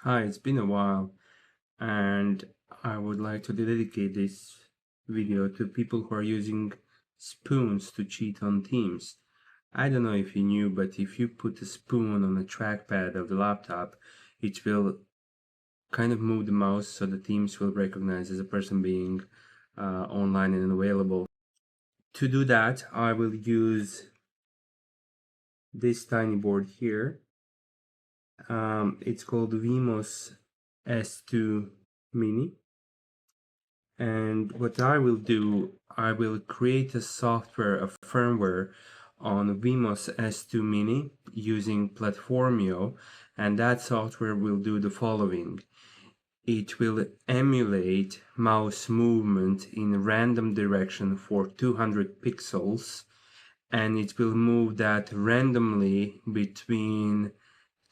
Hi, it's been a while, and I would like to dedicate this video to people who are using spoons to cheat on Teams. I don't know if you knew, but if you put a spoon on the trackpad of the laptop, it will kind of move the mouse so the Teams will recognize as a person being online and available. To do that, I will use this tiny board here. It's called Vimos S2 Mini. And what I will do, I will create a firmware on Vimos S2 Mini using Platformio, and that software will do the following. It will emulate mouse movement in random direction for 200 pixels, and it will move that randomly between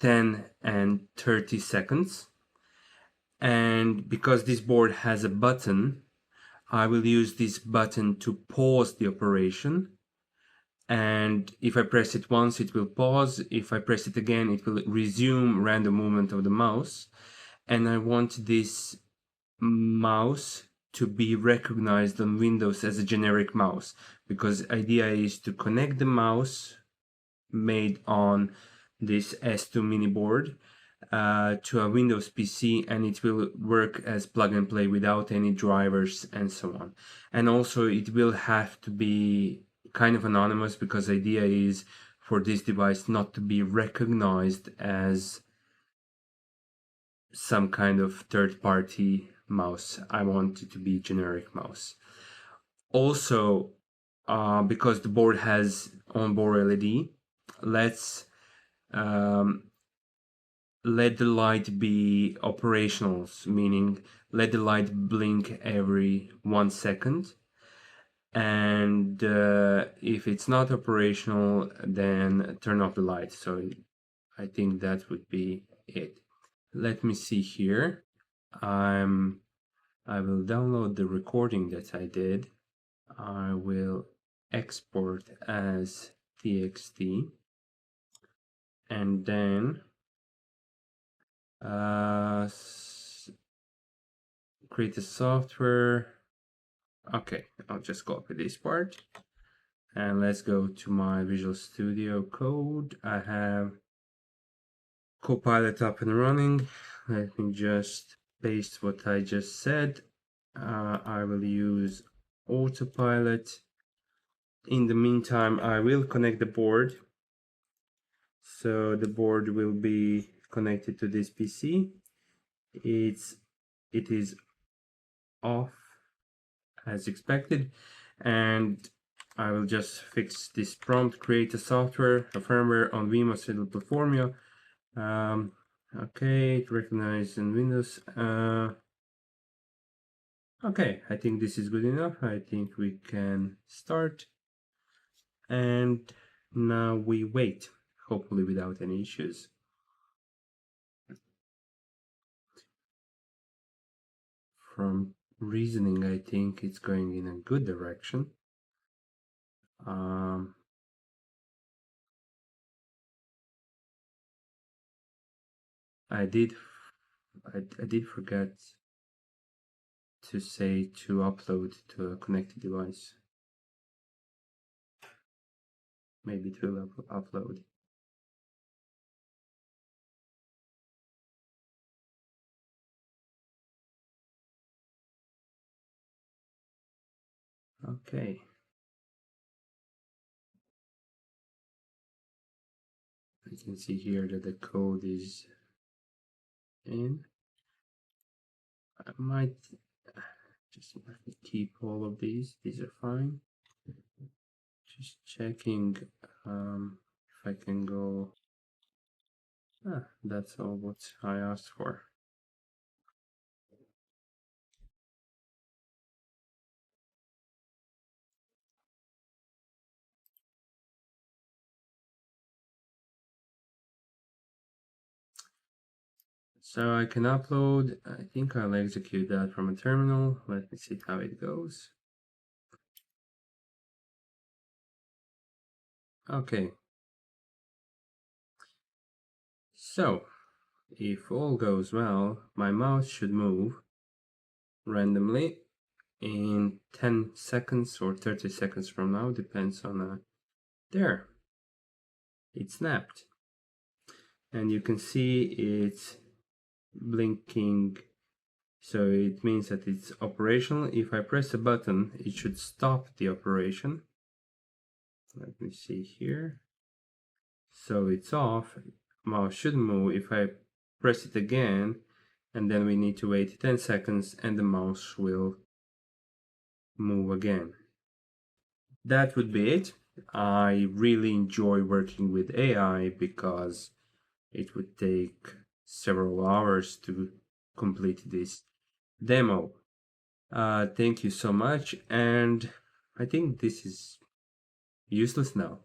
10 and 30 seconds. And because this board has a button, I will use this button to pause the operation. And if I press it once, it will pause. If I press it again, it will resume random movement of the mouse. And I want this mouse to be recognized on Windows as a generic mouse, because idea is to connect the mouse made on this S2 mini board to a Windows PC, and it will work as plug and play without any drivers and so on. And also it will have to be kind of anonymous, because the idea is for this device not to be recognized as some kind of third-party mouse. I want it to be generic mouse. Also, because the board has onboard LED, let's let the light be operational, meaning let the light blink every 1 second. And if it's not operational, then turn off the light. So I think that would be it. Let me see here. I will download the recording that I did. I will export as txt, and then create a software. Okay, I'll just copy this part, and let's go to my Visual Studio Code. I have Copilot up and running. Let me just paste what I just said. I will use Autopilot. In the meantime, I will connect the board. So the board will be connected to this PC. It is off as expected, and I will just fix this prompt: create a firmware on Vimos Platformio. Okay, it recognizes in Windows. Okay, I think this is good enough. I think we can start. And now we wait, hopefully without any issues. From reasoning, I think it's going in a good direction. I did forget to say to upload to a connected device. Maybe it will upload. Okay. I can see here that the code is in. I might just keep all of these. These are fine. Just checking if I can go. That's all what I asked for. So I can upload. I think I'll execute that from a terminal. Let me see how it goes. Okay. So if all goes well, my mouse should move randomly in 10 seconds or 30 seconds from now, depends on there, it snapped. And you can see it's blinking, so it means that it's operational. If I press a button, it should stop the operation. Let me see here. So it's off, mouse should move. If I press it again, and then we need to wait 10 seconds and the mouse will move again. That would be it. I really enjoy working with AI because it would take several hours to complete this demo. Thank you so much, and I think this is useless now.